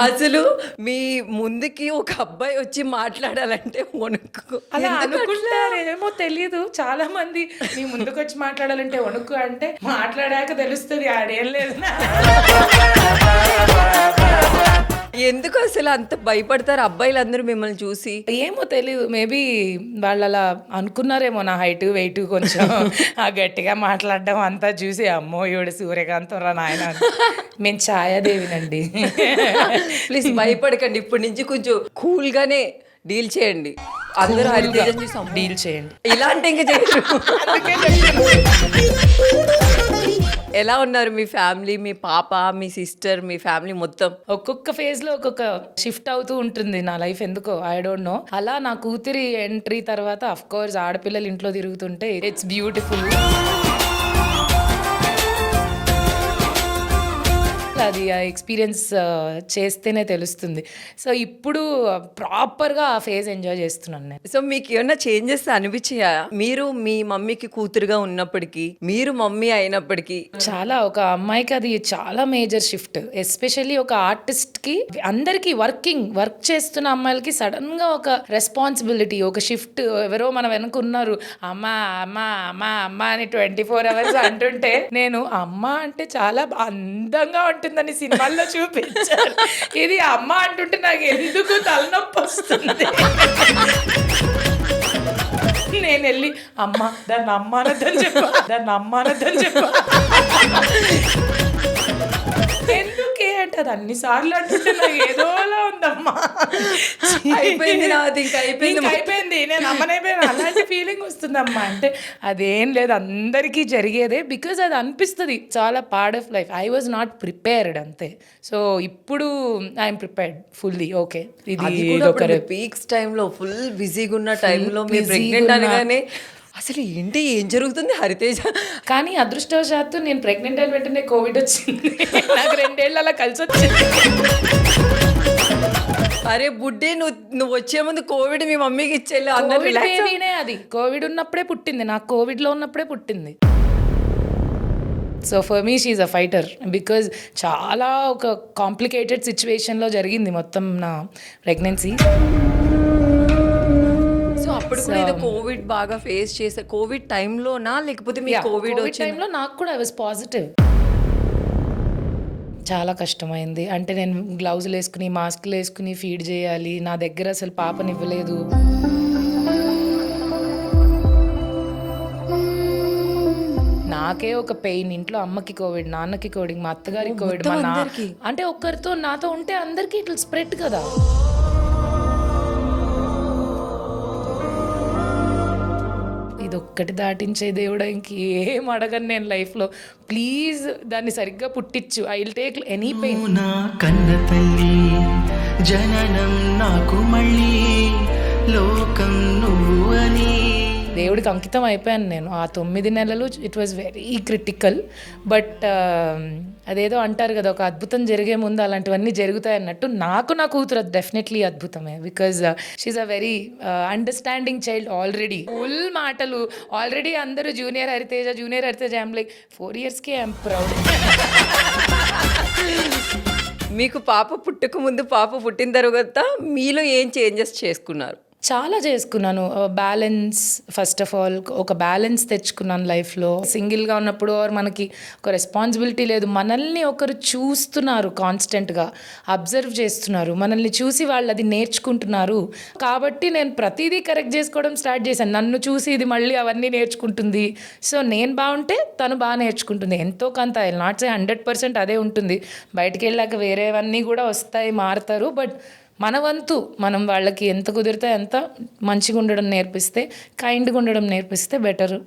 అసలు మీ ముందుకి ఒక అబ్బాయి వచ్చి మాట్లాడాలంటే వణుకు. అలా ఎందుకట్లా? అనుకుంటారేమో తెలీదు. చాలా మంది మీ ముందుకొచ్చి మాట్లాడాలంటే వణుకు అంటే, మాట్లాడాక తెలుస్తది ఆడేం లేదు. ఎందుకు అసలు అంత భయపడతారు అబ్బాయిలందరూ మిమ్మల్ని చూసి? ఏమో తెలీదు. మేబీ వాళ్ళలా అనుకున్నారేమో నా హైట్, వెయిట్ కొంచెం గట్టిగా మాట్లాడడం అంతా చూసి అమ్మో ఈవిడ సూర్యకాంతం రా నాయన అని. మేము ఛాయాదేవినండి. ప్లీజ్ భయపడకండి. ఇప్పటి నుంచి కొంచెం కూల్ గానే డీల్ చేయండి. అందరూ హరితేజని చూసి అమ్మో, డీల్ చేయండి. ఇలాంటి ఇంకా చేయరు. ఎలా ఉన్నారు మీ ఫ్యామిలీ, మీ పాప, మీ సిస్టర్, మీ ఫ్యామిలీ మొత్తం? ఒక్కొక్క ఫేజ్ లో ఒక్కొక్క షిఫ్ట్ అవుతూ ఉంటుంది నా లైఫ్. ఎందుకో ఐ డోంట్ నో. అలా నా కూతురి ఎంట్రీ తర్వాత అఫ్ కోర్స్ ఆడపిల్లలు ఇంట్లో తిరుగుతుంటే ఇట్స్ బ్యూటిఫుల్. అది ఆ ఎక్స్పీరియన్స్ చేస్తేనే తెలుస్తుంది. సో ఇప్పుడు ప్రాపర్గా ఆ ఫేజ్ ఎంజాయ్ చేస్తున్నాను నేను. సో మీకు ఏమన్నా చేంజెస్ అనిపించాయా? మీరు మీ మమ్మీకి కూతురుగా ఉన్నప్పటికీ, మీరు మమ్మీ అయినప్పటికీ? చాలా, ఒక అమ్మాయికి అది చాలా మేజర్ షిఫ్ట్. ఎస్పెషల్లీ ఒక ఆర్టిస్ట్కి, అందరికీ వర్క్ చేస్తున్న అమ్మాయిలకి సడన్గా ఒక రెస్పాన్సిబిలిటీ, ఒక షిఫ్ట్. ఎవరో మన వెనక ఉన్నారు, అమ్మ అమ్మ అమ్మ అమ్మ అని 24 hours అంటుంటే, నేను అమ్మ అంటే చాలా అందంగా ఉంటుందని సినిమాల్లో చూపించారు. ఇది అమ్మ అంటుంటే నాకు ఎందుకు తలనొప్పి వస్తుంది. నేను వెళ్ళి అమ్మ దాన్ని అమ్మానద్దని చెప్పా. ఎందుకే అంటే అది అన్నిసార్లు అంటుంటే నాకు ఏదోలా ఉందమ్మా. అయిపోయింది నాది, ఇంకా అయిపోయింది, నేను అమ్మనైపోయాను, అలాంటి ఫీలింగ్ వస్తుందమ్మా. అంటే అదేం లేదు, అందరికీ జరిగేదే. బికాజ్ అది అనిపిస్తుంది చాలా part of life. I was not prepared అంతే. సో ఇప్పుడు ఐఎమ్ ప్రిపేర్డ్ ఫుల్లీ. ఓకే, ఇది పీక్స్ టైంలో ఫుల్ బిజీగా ఉన్న టైంలో మీరు ప్రెగ్నెంట్ అనగానే అసలు ఏంటి, ఏం జరుగుతుంది హరితేజ? కానీ అదృష్టవశాత్తు నేను ప్రెగ్నెంట్ అయిన వెంటనే కోవిడ్ వచ్చింది. నాకు 2 ఏళ్ళు అలా కలిసి వచ్చింది. అరే బుడ్డే, నువ్వు వచ్చే ముందు కోవిడ్ మీ మమ్మీకి ఇచ్చేళ్ళు. అది కోవిడ్ ఉన్నప్పుడే పుట్టింది, నాకు కోవిడ్లో ఉన్నప్పుడే పుట్టింది. So for me she is a fighter. Because చాలా ఒక కాంప్లికేటెడ్ సిచ్యువేషన్లో జరిగింది మొత్తం నా ప్రెగ్నెన్సీ. సో అప్పుడు కూడా ఏదో కోవిడ్ బాగా ఫేస్ చేసే, కోవిడ్ టైంలోనా లేకపోతే మీ కోవిడ్ టైంలో నాకు కూడా ఐ వాజ్ పాజిటివ్. చాలా కష్టమైంది. అంటే నేను గ్లౌజులు వేసుకుని, మాస్క్లు వేసుకుని ఫీడ్ చేయాలి. నా దగ్గర అసలు పాపనివ్వలేదు. నాకే ఒక పెయిన్. ఇంట్లో అమ్మకి కోవిడ్, నాన్నకి కోవిడ్, మా అత్తగారికి కోవిడ్, అంటే ఒక్కరితో నాతో ఉంటే అందరికీ ఇట్లా స్ప్రెడ్ కదా. ఇది ఒక్కటి దాటించే దేవుడా, ఇంకేం అడగను నేను లైఫ్లో. ప్లీజ్ దాన్ని సరిగ్గా పుట్టించు. I will take any pain. నా కన్న తల్లి జననం నాకు మళ్ళీ లోకం నువ్వు అని దేవుడికి అంకితం అయిపోయాను నేను. ఆ 9 నెలలు it was very critical. But అదేదో అంటారు కదా, ఒక అద్భుతం జరిగే ముందు అలాంటివన్నీ జరుగుతాయి అన్నట్టు. నాకు నా కూతురు డెఫినెట్లీ అద్భుతమే. Because she's a very understanding child. Already full మాటలు. ఆల్రెడీ అందరూ జూనియర్ హరితేజ ఐఎమ్ లైక్ 4 yearsకి ఐఎమ్ ప్రౌడ్. మీకు పాప పుట్టక ముందు, పాప పుట్టిన తర్వాత మీలో ఏం చేంజెస్ చేసుకున్నారు? చాలా చేసుకున్నాను. బ్యాలెన్స్, ఫస్ట్ ఆఫ్ ఆల్ ఒక బ్యాలెన్స్ తెచ్చుకున్నాను లైఫ్లో. సింగిల్గా ఉన్నప్పుడు మనకి ఒక రెస్పాన్సిబిలిటీ లేదు. మనల్ని ఒకరు చూస్తున్నారు, కాన్స్టెంట్గా అబ్జర్వ్ చేస్తున్నారు, మనల్ని చూసి వాళ్ళు అది నేర్చుకుంటున్నారు. కాబట్టి నేను ప్రతిదీ కరెక్ట్ చేసుకోవడం స్టార్ట్ చేశాను. నన్ను చూసి ఇది మళ్ళీ అవన్నీ నేర్చుకుంటుంది. సో నేను బాగుంటే తను బాగా నేర్చుకుంటుంది. ఎంతో కొంత, ఐ విల్ నాట్ సే 100% అదే ఉంటుంది. బయటికి వెళ్ళాక వేరేవన్నీ కూడా వస్తాయి, మారుతారు. బట్ మన వంతు మనం వాళ్ళకి ఎంత కుదిరితే అంత మంచిగా ఉండడం నేర్పిస్తే, కైండ్గా ఉండడం నేర్పిస్తే బెటరు.